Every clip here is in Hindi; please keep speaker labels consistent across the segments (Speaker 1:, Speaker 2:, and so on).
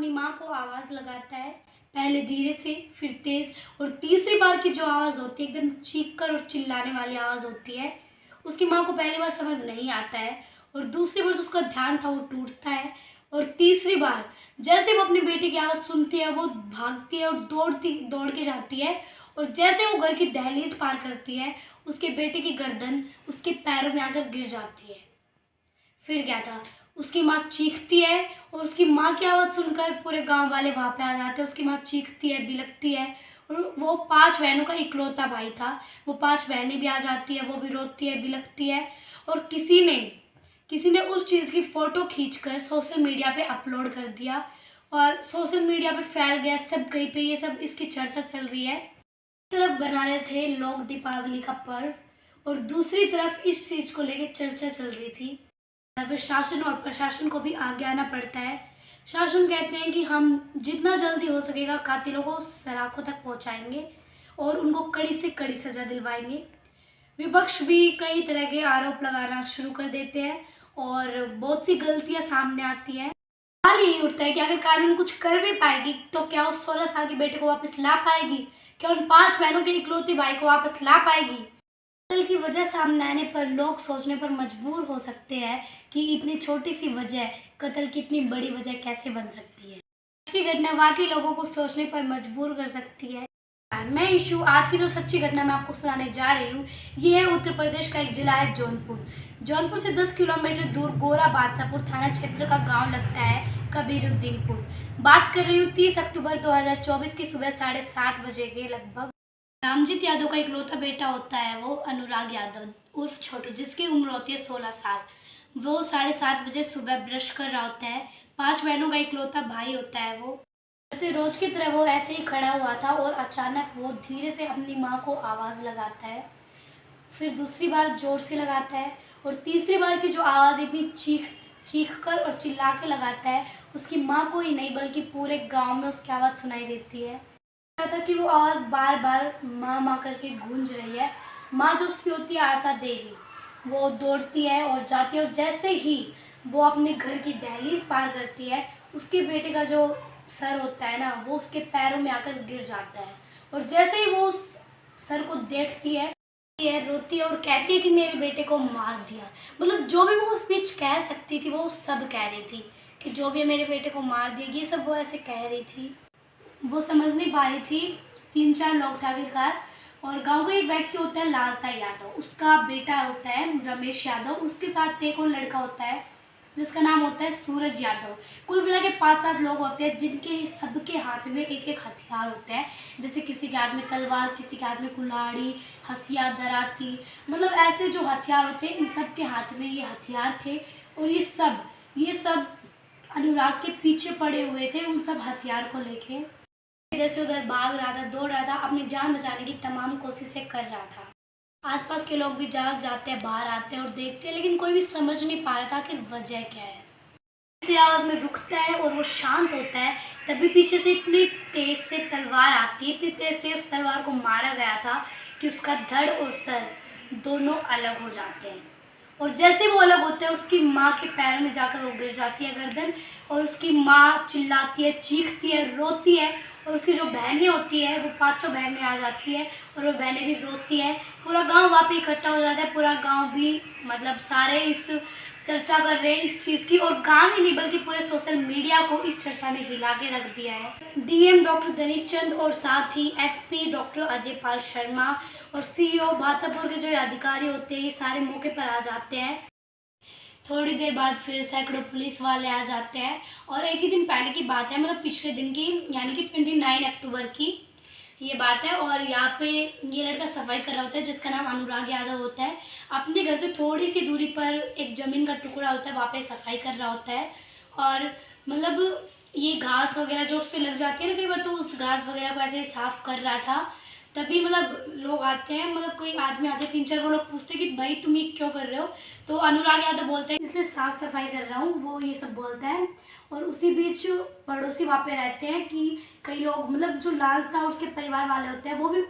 Speaker 1: अपनी माँ को आवाज़ लगाता है, पहले धीरे से फिर तेज़, और तीसरी बार की जो आवाज़ होती है एकदम चीख कर और चिल्लाने वाली आवाज़ होती है। उसकी माँ को पहली बार समझ नहीं आता है और दूसरी बार जो उसका ध्यान था वो टूटता है। और तीसरी बार जैसे वो अपनी बेटी की आवाज़ सुनती है वो भागती है और दौड़ के जाती है, और जैसे वो घर की दहलीज पार करती है उसके बेटे की गर्दन उसके पैरों में आकर गिर जाती है। फिर क्या था, उसकी माँ चीखती है और उसकी माँ की आवाज़ सुनकर पूरे गांव वाले वहाँ पे आ जाते हैं। उसकी माँ चीखती है, बिलखती है, और वो 5 बहनों का इकलौता भाई था। वो 5 बहनें भी आ जाती है, वो भी रोती है, बिलखती है, और किसी ने उस चीज़ की फ़ोटो खींचकर सोशल मीडिया पे अपलोड कर दिया और सोशल मीडिया पे फैल गया। सब कहीं पे ये सब इसकी चर्चा चल रही है। एक तरफ बना रहे थे लोग दीपावली का पर्व और दूसरी तरफ इस चीज़ को लेकर चर्चा चल रही थी। फिर शासन और प्रशासन को भी आगे आना पड़ता है। शासन कहते हैं कि हम जितना जल्दी हो सकेगा कातिलों को सलाखों तक पहुंचाएंगे और उनको कड़ी से कड़ी सजा दिलवाएंगे। विपक्ष भी कई तरह के आरोप लगाना शुरू कर देते हैं और बहुत सी गलतियां सामने आती हैं। सवाल यही उठता है कि अगर कानून कुछ कर भी पाएगी तो क्या उस 16 साल के बेटे को वापस ला पाएगी? क्या उन 5 बहनों के इकलौते भाई को वापस ला पाएगी? कत्ल की वजह सामने आने पर लोग सोचने पर मजबूर हो सकते हैं कि इतनी छोटी सी वजह कत्ल की इतनी बड़ी वजह कैसे बन सकती है। आज की घटना वाकई लोगों को सोचने पर मजबूर कर सकती है। मैं इशू आज की जो सच्ची घटना मैं आपको सुनाने जा रही हूँ, ये है उत्तर प्रदेश का एक जिला है जौनपुर। जौनपुर से 10 किलोमीटर दूर गोरा बादशाहपुर थाना क्षेत्र का गांव लगता है कबीरुद्दीनपुर। बात कर रही हूँ 30 अक्टूबर 2024 की सुबह 7:30 बजे के लगभग। रामजीत यादव का इकलौता बेटा होता है वो अनुराग यादव उर्फ छोटू, जिसकी उम्र होती है 16 साल। वो 7:30 बजे सुबह ब्रश कर रहा होता है। 5 बहनों का इकलौता भाई होता है वो। जैसे रोज की तरह वो ऐसे ही खड़ा हुआ था और अचानक वो धीरे से अपनी माँ को आवाज़ लगाता है। फिर दूसरी बार जोर से लगाता है और तीसरी बार की जो आवाज़ इतनी चीख कर और चिल्ला के लगाता है, उसकी माँ को ही नहीं बल्कि पूरे गांव में उसकी आवाज़ सुनाई देती है। था कि वो आवाज़ बार बार माँ माँ करके गूंज रही है। माँ जो उसकी होती है आशा देवी, वो दौड़ती है और जाती है, और जैसे ही वो अपने घर की दहलीज पार करती है उसके बेटे का जो सर होता है ना वो उसके पैरों में आकर गिर जाता है। और जैसे ही वो उस सर को देखती है रोती है और कहती है कि मेरे बेटे को मार दिया। मतलब जो भी वो स्पीच कह सकती थी वो सब कह रही थी कि जो भी मेरे बेटे को मार दिया, ये सब वो ऐसे कह रही थी। वो समझ नहीं पा रही थी। 3-4 लोग थे आखिरकार, और गांव का एक व्यक्ति होता है लालता यादव, उसका बेटा होता है रमेश यादव, उसके साथ एक और लड़का होता है जिसका नाम होता है सूरज यादव। कुल मिला के 5-7 लोग होते हैं जिनके सबके हाथ में एक एक हथियार होते हैं। जैसे किसी के हाथ में तलवार, किसी के हाथ में कुल्हाड़ी, हसिया, दराती, मतलब ऐसे जो हथियार होते हैं इन सब के हाथ में ये हथियार थे। और ये सब अनुराग के पीछे पड़े हुए थे उन सब हथियार को लेके। इधर से उधर भाग रहा था, दौड़ रहा था, अपनी जान बचाने की तमाम कोशिशें कर रहा था। आसपास के लोग भी जाग जाते हैं, बाहर आते हैं और देखते हैं, लेकिन कोई भी समझ नहीं पा रहा था कि वजह क्या है। इसी आवाज़ में रुकता है और वो शांत होता है। तभी पीछे से इतनी तेज से तलवार आती है, इतनी तेज से उस तलवार को मारा गया था कि उसका धड़ और सर दोनों अलग हो जाते हैं। और जैसे वो अलग होते हैं उसकी माँ के पैर में जाकर वो गिर जाती है गर्दन, और उसकी माँ चिल्लाती है, चीखती है, रोती है, और उसकी जो बहनें होती है वो 5 बहनें आ जाती है और वो बहनें भी रोती हैं। पूरा गांव वहाँ पे इकट्ठा हो जाता है। पूरा गांव भी मतलब सारे इस चर्चा कर रहे हैं इस चीज़ की, और गांव ही नहीं बल्कि पूरे सोशल मीडिया को इस चर्चा ने हिला के रख दिया है। डीएम डॉक्टर दनीश चंद और साथ ही एसपी डॉक्टर अजय पाल शर्मा और सीईओ बादशाहपुर के जो अधिकारी होते हैं ये सारे मौके पर आ जाते हैं। थोड़ी देर बाद फिर सैकड़ों पुलिस वाले आ जाते हैं, और एक ही दिन पहले की बात है, मतलब पिछले दिन की, यानी कि 29 अक्टूबर की ये बात है। और यहाँ पे ये लड़का सफाई कर रहा होता है जिसका नाम अनुराग यादव होता है। अपने घर से थोड़ी सी दूरी पर एक ज़मीन का टुकड़ा होता है, वहाँ पे सफाई कर रहा होता है। और मतलब ये घास वगैरह जो उस पर लग जाती है ना कई बार, तो उस घास वगैरह को ऐसे साफ़ कर रहा था। तभी मतलब लोग आते हैं, मतलब कोई आदमी आते हैं 3-4, वो लोग पूछते हैं कि भाई तुम ये क्यों कर रहे हो? तो अनुराग यादव बोलते हैं इसलिए साफ़ सफाई कर रहा हूँ, वो ये सब बोलता है। और उसी बीच पड़ोसी वहाँ पे रहते हैं कि कई लोग, मतलब जो लाल था उसके परिवार वाले होते हैं, वो भी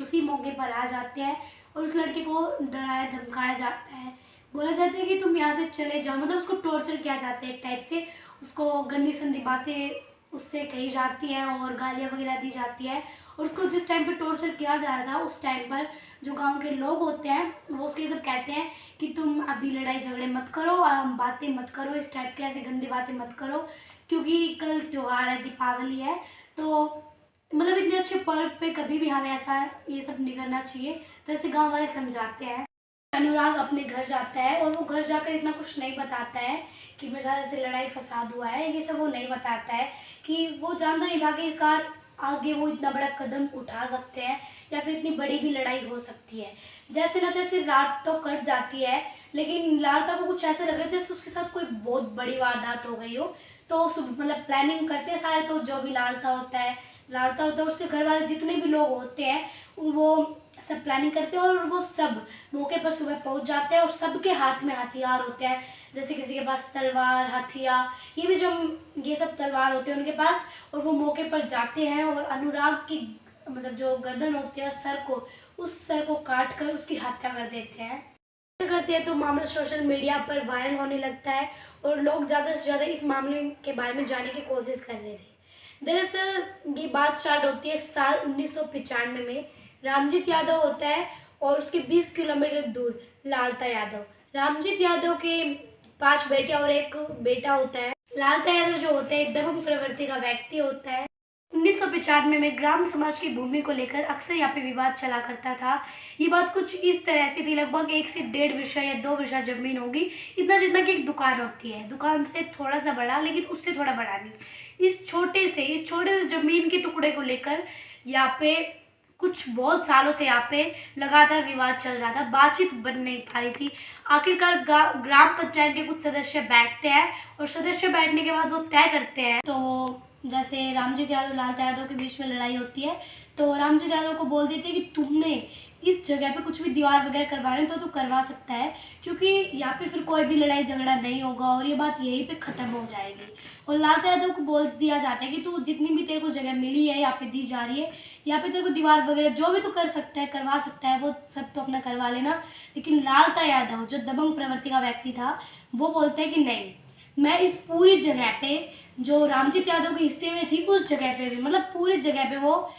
Speaker 1: उसी मौके पर आ जाते हैं और उस लड़के को डराया धमकाया जाता है। बोला जाता है कि तुम यहाँ से चले जाओ, मतलब उसको टॉर्चर किया जाता है एक टाइप से, उसको गंदी संदी बातें उससे कही जाती है और गालियाँ वगैरह दी जाती है। और उसको जिस टाइम पे टॉर्चर किया जा रहा था उस टाइम पर जो गांव के लोग होते हैं वो उसके सब कहते हैं कि तुम अभी लड़ाई झगड़े मत करो, बातें मत करो, इस टाइप के ऐसे गंदी बातें मत करो, क्योंकि कल त्योहार है, दीपावली है। तो मतलब इतने अच्छे पर्व पे कभी भी हमें ऐसा ये सब नहीं करना चाहिए। तो ऐसे गाँव वाले समझाते हैं। अनुराग अपने घर जाता है और वो घर जाकर इतना कुछ नहीं बताता है कि मेरे साथ ऐसे लड़ाई फसाद हुआ है, ये सब वो नहीं बताता है। कि वो जानता नहीं था आखिरकार आगे वो इतना बड़ा कदम उठा सकते हैं या फिर इतनी बड़ी भी लड़ाई हो सकती है। जैसे ना तैसे रात तो कट जाती है, लेकिन लालता को कुछ ऐसा लग रहा है जैसे उसके साथ कोई बहुत बड़ी वारदात हो गई हो। तो मतलब प्लानिंग करते हैं सारे, तो जो भी लालता होता है उसके घर वाले जितने भी लोग होते हैं वो सब प्लानिंग करते हैं और वो सब मौके पर सुबह पहुंच जाते हैं। और सबके हाथ में हथियार होते हैं, जैसे किसी के पास तलवार, हथियार, ये सब तलवार होते हैं उनके पास। और वो मौके पर जाते हैं और अनुराग की मतलब जो गर्दन होती है, उस सर को काट कर उसकी हत्या कर देते हैं। करते हैं तो मामला सोशल मीडिया पर वायरल होने लगता है और लोग ज़्यादा से ज़्यादा इस मामले के बारे में जानने की कोशिश कर रहे थे। दरअसल ये बात स्टार्ट होती है साल 1995 में। रामजीत यादव होता है और उसके 20 किलोमीटर दूर लालता यादव। रामजीत यादव के 5 बेटे और एक बेटा होता है। लालता यादव जो होता है एक दबंग प्रवृत्ति का व्यक्ति होता है। 1995 में ग्राम समाज की भूमि को लेकर अक्सर यहाँ पे विवाद चला करता था। ये बात कुछ इस तरह से थी, लगभग 1 से 1.5 विषय या 2 विषय जमीन होगी, इतना जितना कि एक दुकान होती है, दुकान से थोड़ा सा बड़ा, लेकिन उससे थोड़ा बड़ा नहीं। इस छोटे से जमीन के टुकड़े को लेकर यहाँ पे कुछ बहुत सालों से यहाँ पे लगातार विवाद चल रहा था, बातचीत बन नहीं पा रही थी। आखिरकार ग्राम पंचायत के कुछ सदस्य बैठते हैं और सदस्य बैठने के बाद वो तय करते हैं। तो जैसे रामजीत यादव लालता यादव के बीच में लड़ाई होती है, तो रामजीत यादव को बोल देते हैं कि तुमने इस जगह पे कुछ भी दीवार वगैरह करवाने तो तू करवा सकता है, क्योंकि यहाँ पे फिर कोई भी लड़ाई झगड़ा नहीं होगा और ये बात यहीं पे ख़त्म हो जाएगी। और लालता यादव को बोल दिया जाता है कि तू जितनी भी तेरे को जगह मिली है, यहाँ पे दी जा रही है, यहाँ पे तेरे को दीवार वगैरह जो भी तू कर सकता है, करवा सकता है, वो सब तो अपना करवा लेना। लेकिन लालता यादव जो दबंग प्रवृत्ति का व्यक्ति था वो बोलते हैं कि नहीं, मैं इस पूरी जगह पे जो रामजीत यादव के हिस्से में थी उस जगह पे भी, मतलब पूरी जगह पे वो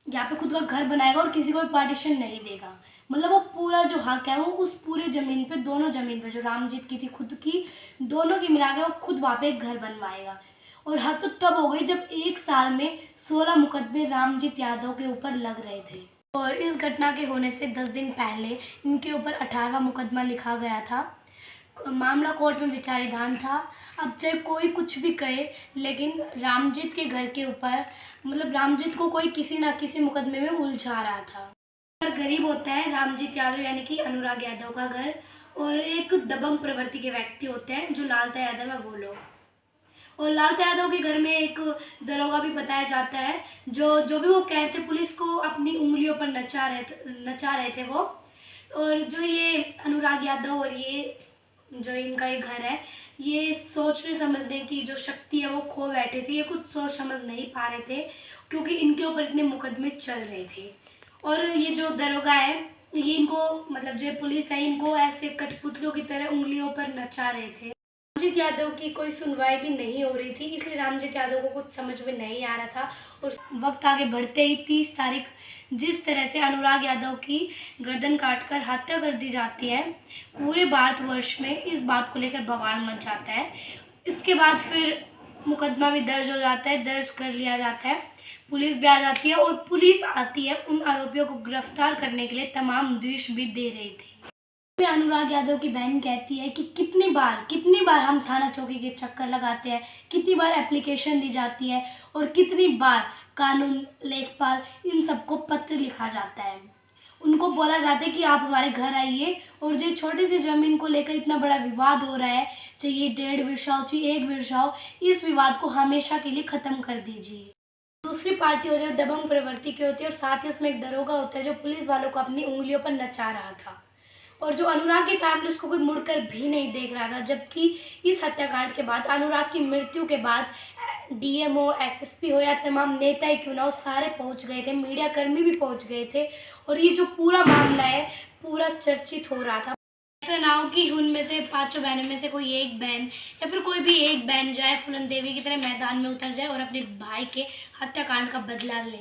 Speaker 1: यहाँ पे खुद का घर बनाएगा और किसी को भी पार्टीशन नहीं देगा। मतलब वो पूरा जो हक है वो उस पूरे ज़मीन पे, दोनों ज़मीन पे जो रामजीत की थी खुद की, दोनों की मिला के वो खुद वहाँ पे एक घर बनवाएगा। और हद तो तब हो गई जब 1 साल में 16 मुकदमे रामजीत यादव के ऊपर लग रहे थे। और इस घटना के होने से 10 दिन पहले इनके ऊपर 18वां मुकदमा लिखा गया था। मामला कोर्ट में विचाराधीन था। अब चाहे कोई कुछ भी कहे, लेकिन रामजीत के घर के ऊपर मतलब रामजीत को कोई किसी ना किसी मुकदमे में उलझा रहा था। घर गरीब होता है रामजीत यादव यानी कि अनुराग यादव का घर, और एक दबंग प्रवृत्ति के व्यक्ति होते हैं जो लालता यादव है वो लोग। और लालता यादव के घर में एक दरोगा भी बताया जाता है, जो भी वो कह रहे थे पुलिस को अपनी उंगलियों पर नचा रहे थे वो। और जो ये अनुराग यादव और ये जो इनका ये घर है, ये सोचने समझने की जो शक्ति है वो खो बैठे थे। ये कुछ सोच समझ नहीं पा रहे थे क्योंकि इनके ऊपर इतने मुकदमे चल रहे थे। और ये जो दरोगा है ये इनको मतलब जो पुलिस है इनको ऐसे कठपुतलियों की तरह उंगलियों पर नचा रहे थे। रामजीत यादव की कोई सुनवाई भी नहीं हो रही थी, इसलिए रामजीत यादव को कुछ समझ में नहीं आ रहा था। और वक्त आगे बढ़ते ही 30 तारीख जिस तरह से अनुराग यादव की गर्दन काटकर हत्या कर दी जाती है, पूरे भारतवर्ष में इस बात को लेकर बवाल मच जाता है। इसके बाद फिर मुकदमा भी दर्ज हो जाता है, दर्ज कर लिया जाता है, पुलिस भी आ जाती है और पुलिस आती है उन आरोपियों को गिरफ्तार करने के लिए तमाम निर्देश भी दे रही थी। अनुराग यादव की बहन कहती है कि कितनी बार हम थाना चौकी के चक्कर लगाते हैं, कितनी बार एप्लीकेशन दी जाती है और कितनी बार कानून, लेखपाल, इन सबको पत्र लिखा जाता है। उनको बोला जाता है कि आप हमारे घर आइए और जो छोटी सी ज़मीन को लेकर इतना बड़ा विवाद हो रहा है, चाहिए 1.5 विरसा हो, चाहिए 1 विरसा हो, इस विवाद को हमेशा के लिए ख़त्म कर दीजिए। दूसरी पार्टी होती है दबंग प्रवृत्ति की होती है और साथ ही उसमें एक दरोगा होता है जो पुलिस वालों को अपनी उंगलियों पर नचा रहा था। और जो अनुराग की फैमिली उसको कोई मुड़कर भी नहीं देख रहा था, जबकि इस हत्याकांड के बाद, अनुराग की मृत्यु के बाद डीएम एसएसपी हो या तमाम नेता ही क्यों ना हो, सारे पहुंच गए थे, मीडिया कर्मी भी पहुंच गए थे और ये जो पूरा मामला है पूरा चर्चित हो रहा था। ऐसा ना हो कि उनमें से पांचों बहनों में से कोई एक बहन या फिर कोई भी एक बहन जाए फूलन देवी की तरह मैदान में उतर जाए और अपने भाई के हत्याकांड का बदला ले।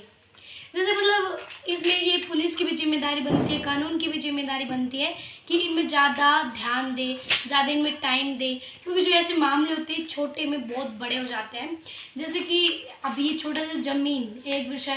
Speaker 1: जैसे मतलब इसमें ये पुलिस की भी जिम्मेदारी बनती है, कानून की भी जिम्मेदारी बनती है कि इनमें ज़्यादा ध्यान दे, ज़्यादा इनमें टाइम दे, क्योंकि जो ऐसे मामले होते हैं छोटे में बहुत बड़े हो जाते हैं। जैसे कि अभी ये छोटा सा ज़मीन 1 वर्ष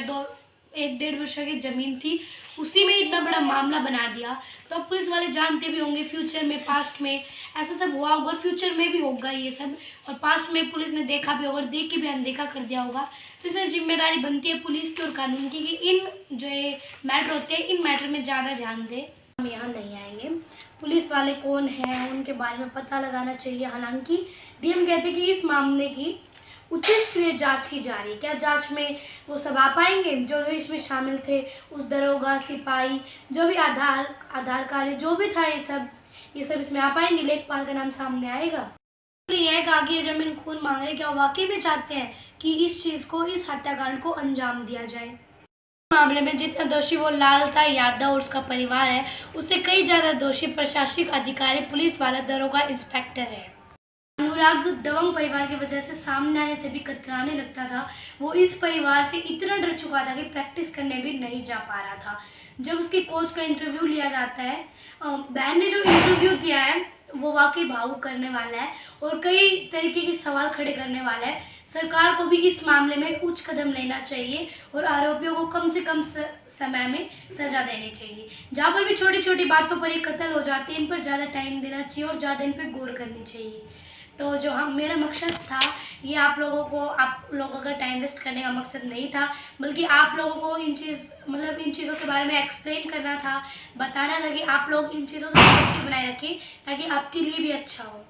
Speaker 1: 1.5 वर्ष की ज़मीन थी, उसी में इतना बड़ा मामला बना दिया। तो अब पुलिस वाले जानते भी होंगे फ्यूचर में, पास्ट में ऐसा सब हुआ होगा और फ्यूचर में भी होगा ये सब, और पास्ट में पुलिस ने देखा भी होगा और देख के भी अनदेखा कर दिया होगा। तो इसमें जिम्मेदारी बनती है पुलिस की और कानून की कि इन जो ये मैटर होते हैं इन मैटर में ज़्यादा ध्यान दें। हम यहाँ नहीं आएंगे, पुलिस वाले कौन हैं उनके बारे में पता लगाना चाहिए। हालांकि डीएम कहते हैं कि इस मामले की उच्च स्तरीय जांच की जा रही है। क्या जांच में वो सब आ पाएंगे जो जो इसमें शामिल थे, उस दरोगा, सिपाही, जो भी आधार कार्य जो भी था, ये सब इसमें आ पाएंगे? लेखपाल का नाम सामने आएगा? यह कहा कि ये जमीन खून मांग रहे, क्या वाकई में चाहते हैं कि इस चीज़ को, इस हत्याकांड को अंजाम दिया जाए? मामले में जितना दोषी वो लालता यादव और उसका परिवार है, उससे कई ज़्यादा दोषी प्रशासनिक अधिकारी, पुलिस वाला, दरोगा, इंस्पेक्टर है। अनुराग दबंग परिवार की वजह से सामने आने से भी कतराने लगता था। वो इस परिवार से इतना डर चुका था कि प्रैक्टिस करने भी नहीं जा पा रहा था। जब उसके कोच का इंटरव्यू लिया जाता है, बहन ने जो इंटरव्यू दिया है वो वाकई भावुक करने वाला है और कई तरीके के सवाल खड़े करने वाला है। सरकार को भी इस मामले में उच्च कदम लेना चाहिए और आरोपियों को कम से कम समय में सजा देनी चाहिए। जहाँ पर भी छोटी छोटी बातों पर ये कत्ल हो जाते हैं, इन पर ज़्यादा टाइम देना चाहिए और ज़्यादा इन पर गौर करनी चाहिए। तो जो मेरा मकसद था, ये आप लोगों का टाइम वेस्ट करने का मकसद नहीं था, बल्कि आप लोगों को इन चीज़ों के बारे में एक्सप्लेन करना था, बताना था कि आप लोग इन चीज़ों से सेफ्टी बनाए रखें ताकि आपके लिए भी अच्छा हो।